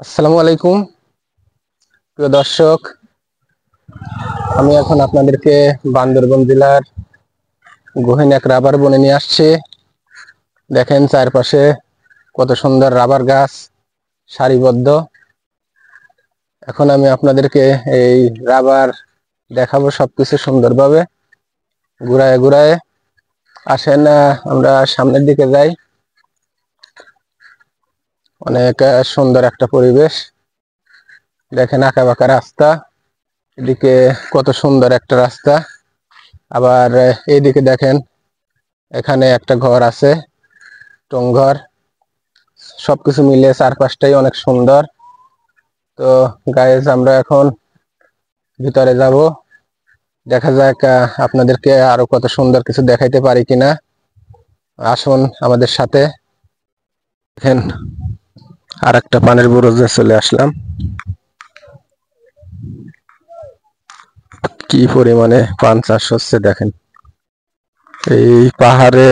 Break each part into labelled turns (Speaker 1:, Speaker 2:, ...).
Speaker 1: আসসালামু আলাইকুম প্রিয় দর্শক, আমি এখন আপনাদেরকে বান্দরবান জেলার গহীন এক রাবার বনে নিয়ে আসছি। দেখেন চারপাশে কত সুন্দর রাবার গাছ সারিবদ্ধ। এখন আমি আপনাদেরকে এই রাবার দেখাবো সবকিছু সুন্দরভাবে ঘুরায় ঘুরায়। আসেন আমরা সামনের দিকে যাই। অনেক সুন্দর একটা পরিবেশ। দেখেন আঁকা বাঁকা রাস্তা, এদিকে কত সুন্দর একটা রাস্তা। আবার এইদিকে দেখেন এখানে একটা ঘর আছে, টংঘর। সবকিছু মিলে চারপাশটাই অনেক সুন্দর। তো গাইজ আমরা এখন ভিতরে যাব, দেখা যাক আপনাদেরকে আরো কত সুন্দর কিছু দেখাইতে পারি কিনা। আসুন আমাদের সাথে। দেখেন আর একটা পানির বুরুজে চলে আসলাম। কি পরিমাণে পান চাষ হচ্ছে দেখেন। এই পাহাড়ে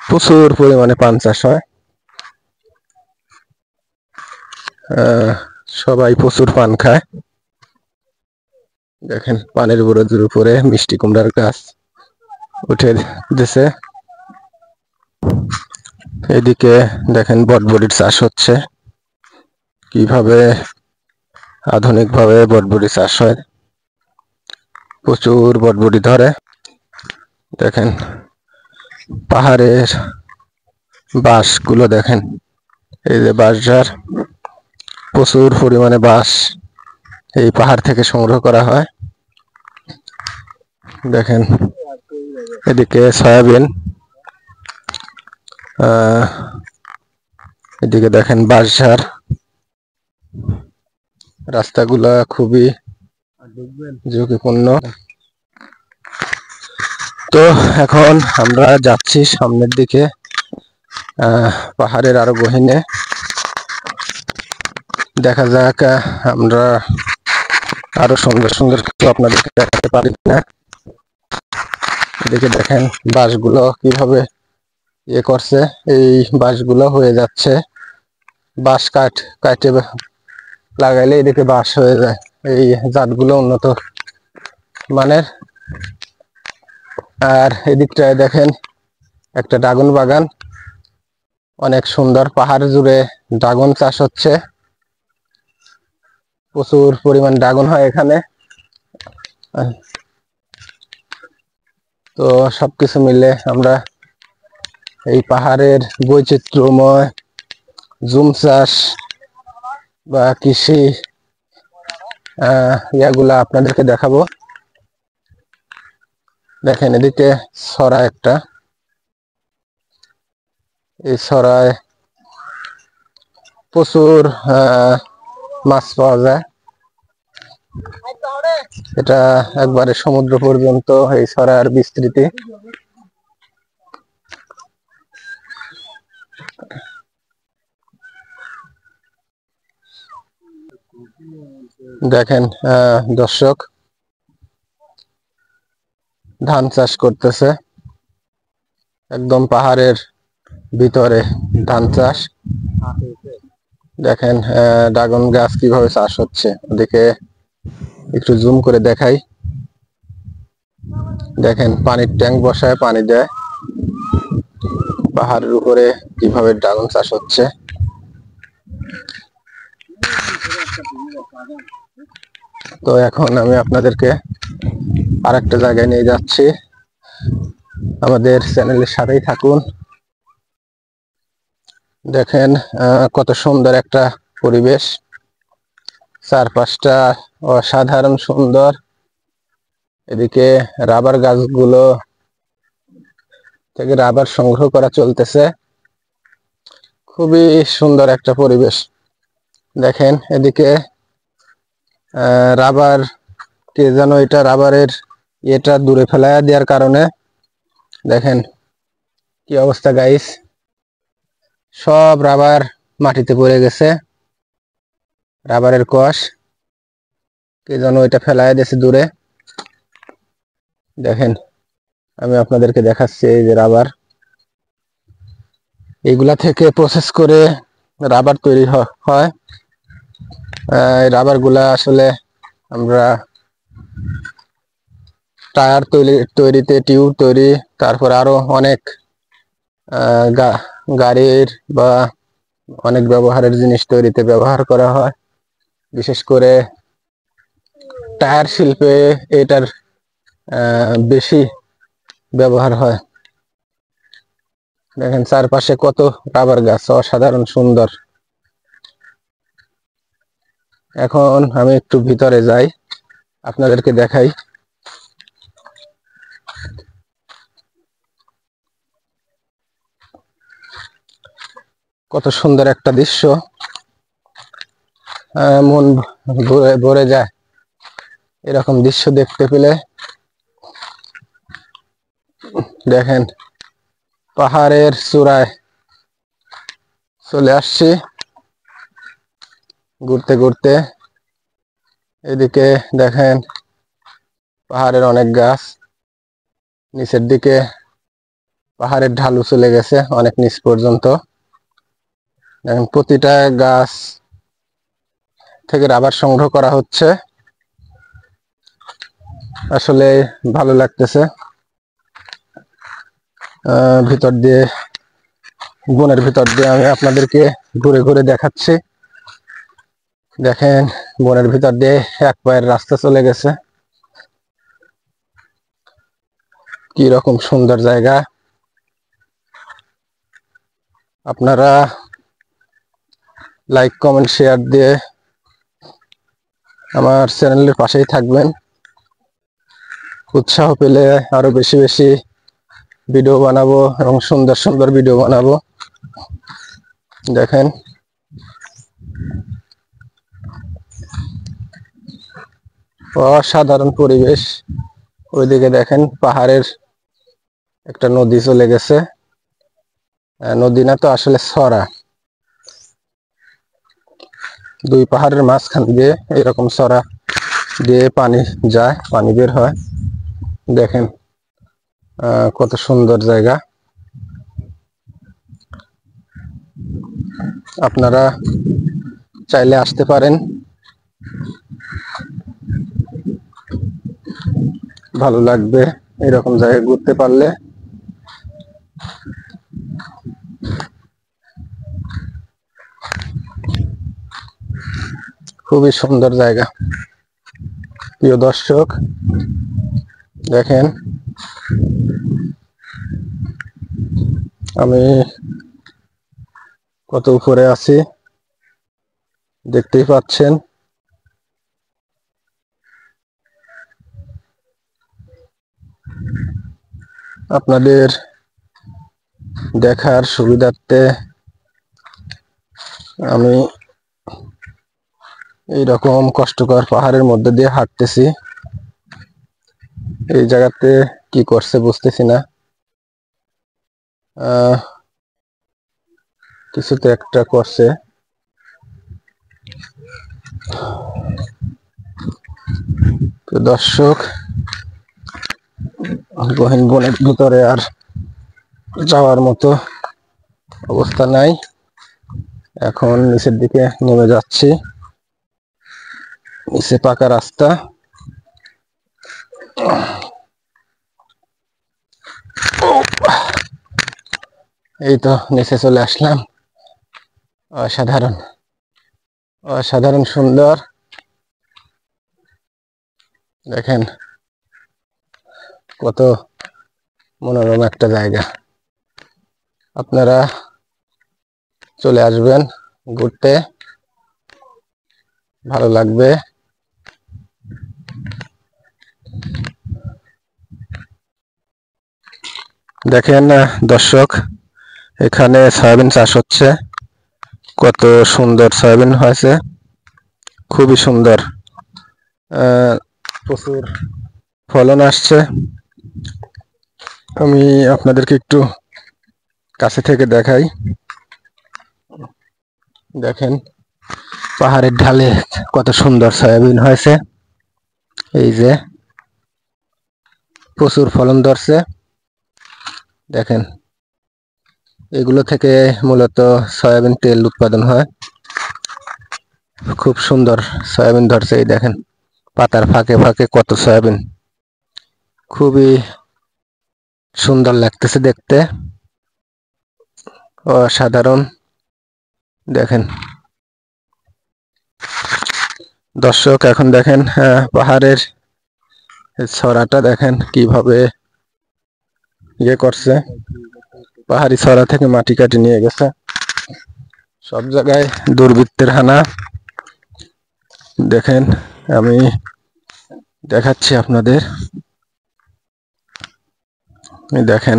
Speaker 1: প্রচুর পরিমাণে পান চাষ হয়। সবাই প্রচুর পান খায়। দেখেন পানির বুরুজের উপরে মিষ্টি কুমড়ার গাছ উঠে দিছে। এদিকে দেখেন বটবটির চাষ হচ্ছে, কিভাবে আধুনিক ভাবে বটবটি চাষ হয়। প্রচুর বটবটি ধরে। দেখেন পাহাড়ের বাঁশগুলো দেখেন, এই যে বাঁশঝাড়, প্রচুর পরিমাণে বাঁশ এই পাহাড় থেকে সংগ্রহ করা হয়। দেখেন এদিকে সয়াবিন, এদিকে দেখেন বাঁশঝাড়। রাস্তাগুলা খুবই ঝুঁকিপূর্ণ। তো এখন আমরা যাচ্ছি সামনের দিকে, পাহাড়ের আরো গহীনে। দেখা যাক আমরা আরো সুন্দর সুন্দর কিছু আপনাদেরকে দেখাতে পারি কিনা। এদিকে দেখেন বাঁশগুলো কিভাবে ইয়ে করছে, এই বাঁশগুলো হয়ে যাচ্ছে। বাঁশ কাটে লাগাইলে এদিকে বাঁশ হয়ে যায়। এই জাতগুলো উন্নত মানের। আর এদিকটায় দেখেন একটা ড্রাগন বাগান, অনেক সুন্দর। পাহাড় জুড়ে ড্রাগন চাষ হচ্ছে, প্রচুর পরিমাণ ড্রাগন হয় এখানে। তো সবকিছু মিলে আমরা এই পাহাড়ের বৈচিত্র্যময় জুম চাষ বা কৃষি ইয়াগুলা আপনাদেরকে দেখাবো। দেখেন এদিকে ছড়া একটা, এই ছড়ায় প্রচুর মাছ পাওয়া যায়। এটা একবারে সমুদ্র পর্যন্ত এই ছড়ার বিস্তৃতি। দেখেন দর্শক, ধান চাষ করতেছে একদম পাহাড়ের ভিতরে ধান চাষ। দেখেন ড্রাগন গাছ কিভাবে চাষ হচ্ছে, ওদিকে একটু জুম করে দেখাই। দেখেন পানির ট্যাঙ্ক বসায় পানি দেয়। পাহাড়ের উপরে কিভাবে ড্রাগন চাষ হচ্ছে। তো এখন আমি আপনাদেরকে আরেকটা জায়গায় নিয়ে যাচ্ছি, আমাদের চ্যানেলের সাথেই থাকুন। দেখেন কত সুন্দর একটা পরিবেশ, চারপাশটা অসাধারণ সুন্দর। এদিকে রাবার গাছগুলো থেকে রাবার সংগ্রহ করা চলতেছে, খুবই সুন্দর একটা পরিবেশ। দেখেন এদিকে রাবার কে যেন এটা রাবারের এটা দূরে ফেলাইয়া দেওয়ার কারণে দেখেন কি অবস্থা গাইস, সব রাবার মাটিতে পড়ে গেছে। রাবারের কষ কে যেন এটা ফেলাইয়া দিয়েছে দূরে। দেখেন আমি আপনাদেরকে দেখাচ্ছি, এই যে রাবার, এইগুলা থেকে প্রসেস করে রাবার তৈরি হয়। এই রাবার গুলা আসলে আমরা টায়ার তৈরিতে, টিউব তৈরি, তারপর আরো অনেক গাড়ির বা অনেক ব্যবহারের জিনিস তৈরিতে ব্যবহার করা হয়। বিশেষ করে টায়ার শিল্পে এটার বেশি ব্যবহার হয়। দেখেন চারপাশে কত রাবার গাছ, অসাধারণ সুন্দর। এখন আমি একটু ভিতরে যাই, আপনাদেরকে দেখাই। কত সুন্দর একটা দৃশ্য, মন ভরে যায় এরকম দৃশ্য দেখতে পেলে। দেখেন পাহাড়ের চূড়ায় চলে আসছি ঘুরতে ঘুরতে। এদিকে দেখেন পাহাড়ের অনেক গাছ, নিচের দিকে পাহাড়ের ঢালু চলে গেছে অনেক নিচ পর্যন্ত। দেখেন প্রতিটা গাছ থেকে রাবার সংগ্রহ করা হচ্ছে, আসলে ভালো লাগতেছে। ভিতর দিয়ে, বনের ভিতর দিয়ে আমি আপনাদেরকে ঘুরে ঘুরে দেখাচ্ছি। দেখেন বনের ভিতর দিয়ে এক পায়ের রাস্তা চলে গেছে, কি রকম সুন্দর জায়গা। আপনারা লাইক, কমেন্ট, শেয়ার দিয়ে আমার চ্যানেলের পাশেই থাকবেন। উৎসাহ পেলে আরো বেশি বেশি ভিডিও বানাবো এবং সুন্দর সুন্দর ভিডিও বানাবো। দেখেন অসাধারণ পরিবেশ। ওইদিকে দেখেন পাহাড়ের একটা নদী চলে গেছে, নদী না তো আসলে সরা, দুই পাহাড়ের মাঝখান দিয়ে এরকম সরা দিয়ে পানি যায়, পানি বের হয়। দেখেন কত সুন্দর জায়গা। আপনারা চাইলে আসতে পারেন, ভালো লাগবে এরকম জায়গায় ঘুরতে পারলে। খুবই সুন্দর জায়গা। প্রিয় দর্শক দেখেন আমি কত উপরে আছি, দেখতেই পাচ্ছেন। আপনাদের দেখার সুবিধার্থে আমি এইরকম কষ্টকর পাহাড়ের মধ্যে দিয়ে হাঁটতেছি। এই জায়গাতে কি করছে বুঝতেছি না, কিছুতে একটা করছে। তো দর্শক গহীন বনের ভিতরে আর যাওয়ার মতো অবস্থা নাই, এখন নিচের দিকে নেমে যাচ্ছি। নিচে পাকা রাস্তা, এই তো নিচে চলে আসলাম। অসাধারণ অসাধারণ সুন্দর। দেখেন কত মনোরম একটা জায়গা। আপনারা চলে আসবেন ঘুরতে, ভালো লাগবে। দেখেন দর্শক এখানে সয়াবিন চাষ হচ্ছে, কত সুন্দর সয়াবিন হয়েছে, খুবই সুন্দর, প্রচুর ফলন আসছে। আমি আপনাদেরকে একটু কাছে থেকে দেখাই। দেখেন পাহাড়ের ঢালে কত সুন্দর সয়াবিন হয়েছে, এই যে প্রচুর ফলন ধরছে। দেখেন এগুলো থেকে মূলত সয়াবিন তেল উৎপাদন হয়। খুব সুন্দর সয়াবিন ধরছে, এই দেখেন পাতার ফাঁকে ফাঁকে কত সয়াবিন, খুবই সুন্দর লাগতেছে দেখতে, অসাধারণ। দেখেন দর্শক, এখন দেখেন পাহাড়ের ছড়াটা দেখেন কিভাবে ইয়ে করছে, পাহাড়ি ছড়া থেকে মাটি কাটি নিয়ে গেছে। সব জায়গায় দুর্বৃত্তের হানা। দেখেন আমি দেখাচ্ছি আপনাদের, দেখেন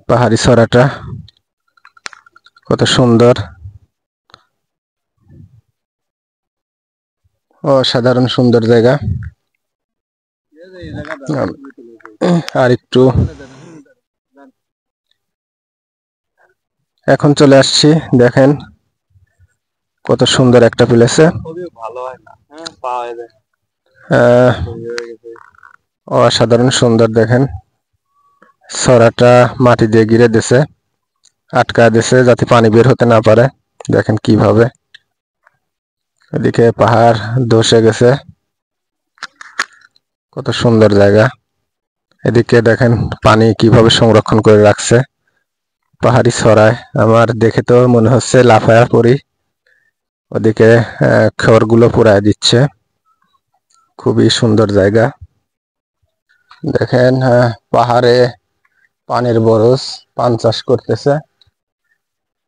Speaker 1: পাহাড়ি ছড়াটা কত সুন্দর, অসাধারণ সুন্দর জায়গা। আর একটু এখন চলে আসছি, দেখেন কত সুন্দর একটা প্লেসে, অসাধারণ সুন্দর। দেখেন ছড়াটা মাটি দিয়ে ঘিরে দিছে, আটকা দিছে যাতে পানি বের হতে না পারে। দেখেন কিভাবে এদিকে পাহাড় ধসে গেছে, কত সুন্দর জায়গা। এদিকে দেখেন পানি কিভাবে সংরক্ষণ করে রাখছে পাহাড়ি ছড়ায়। আমার দেখে তো মনে হচ্ছে লাফায়া পড়ি। ওদিকে খড়গুলো পুড়ায় দিচ্ছে, খুবই সুন্দর জায়গা। দেখেন পাহাড়ে পানের বরজ, পান চাষ করতেছে।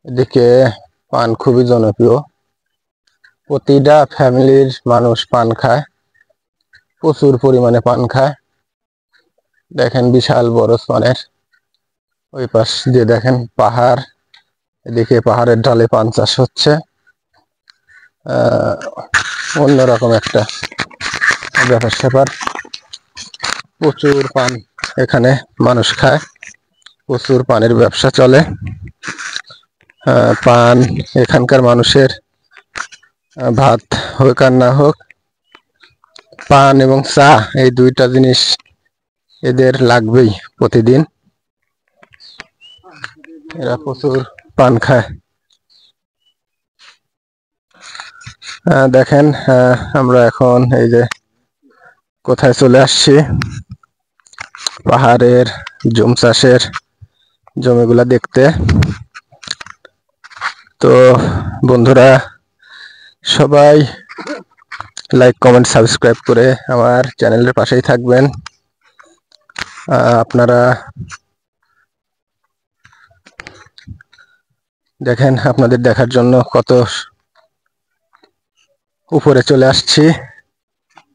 Speaker 1: এদিকে পান খুবই জনপ্রিয়, প্রতিটা ফ্যামিলির মানুষ পান খায়, প্রচুর পরিমাণে পান খায়। দেখেন বিশাল বরজ পানের, ওই পাশ দিয়ে দেখেন পাহাড়, এদিকে পাহাড়ের ঢালে পান চাষ হচ্ছে। অন্যরকম একটা ব্যাপার স্যাপার, প্রচুর পান এখানে মানুষ খায়, প্রচুর পানের ব্যবসা চলে। পান এখানকার মানুষের, ভাত হোক আর না হোক, পান এবং চা এই দুইটা জিনিস এদের লাগবেই প্রতিদিন, এরা প্রচুর পান খায়। দেখেন আমরা এখন এই যে কোথায় চলে আসছি, পাহাড়ের জুম চাষের জমিগুলা দেখতে। তো বন্ধুরা সবাই লাইক কমেন্ট সাবস্ক্রাইব করে আমার চ্যানেলের পাশেই থাকবেন। আপনারা দেখেন, আপনাদের দেখার জন্য কত উপরে চলে আসছি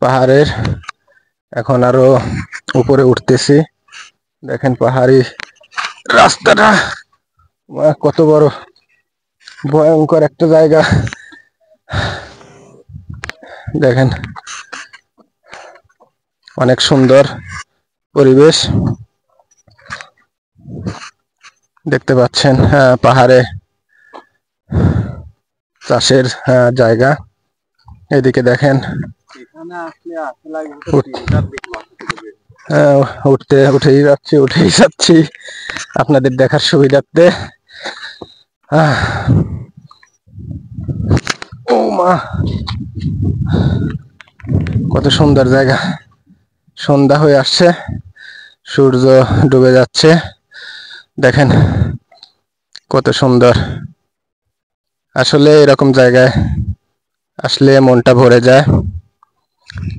Speaker 1: পাহাড়ের, এখন আরো উপরে উঠতেছি। দেখেন পাহাড়ি রাস্তাটা কত বড় ভয়ঙ্কর একটা জায়গা। দেখেন অনেক সুন্দর পরিবেশ দেখতে পাচ্ছেন, পাহাড়ে চাষের জায়গা। এদিকে দেখেন উঠেই যাচ্ছি আপনাদের দেখার সুবিধার্থে। ও মা, কত সুন্দর জায়গা। সন্ধ্যা হয়ে আসছে, সূর্য ডুবে যাচ্ছে। দেখেন কত সুন্দর, আসলে এরকম জায়গায় আসলে মনটা ভরে যায়।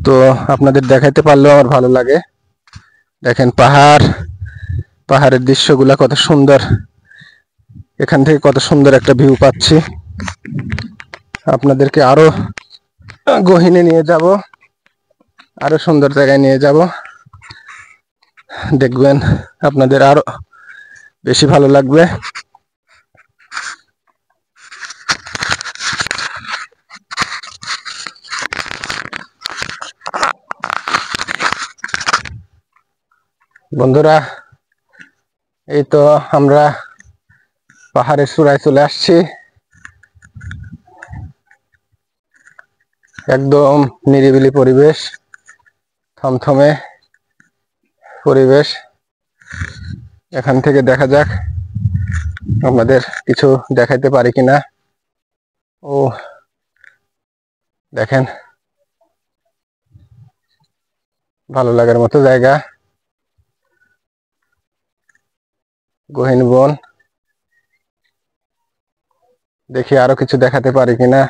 Speaker 1: তো আপনাদের দেখাইতে পারলেও আমার ভালো লাগে। দেখেন পাহাড়ের দৃশ্যগুলা কত সুন্দর, এখান থেকে কত সুন্দর একটা ভিউ পাচ্ছি। আপনাদেরকে আরো গহীনে নিয়ে যাব, আরো সুন্দর জায়গায় নিয়ে যাব, দেখবেন আপনাদের আরো বেশি ভালো লাগবে। বন্ধুরা এই তো আমরা পাহাড়ের চূড়ায় চলে আসছি, একদম নিরিবিলি পরিবেশ, থমথমে পরিবেশ। এখান থেকে দেখা যাক আপনাদের কিছু দেখাইতে পারি কিনা। ও দেখেন, ভালো লাগার মতো জায়গা, গহীন বন। দেখি আরো কিছু দেখাতে পারি কিনা।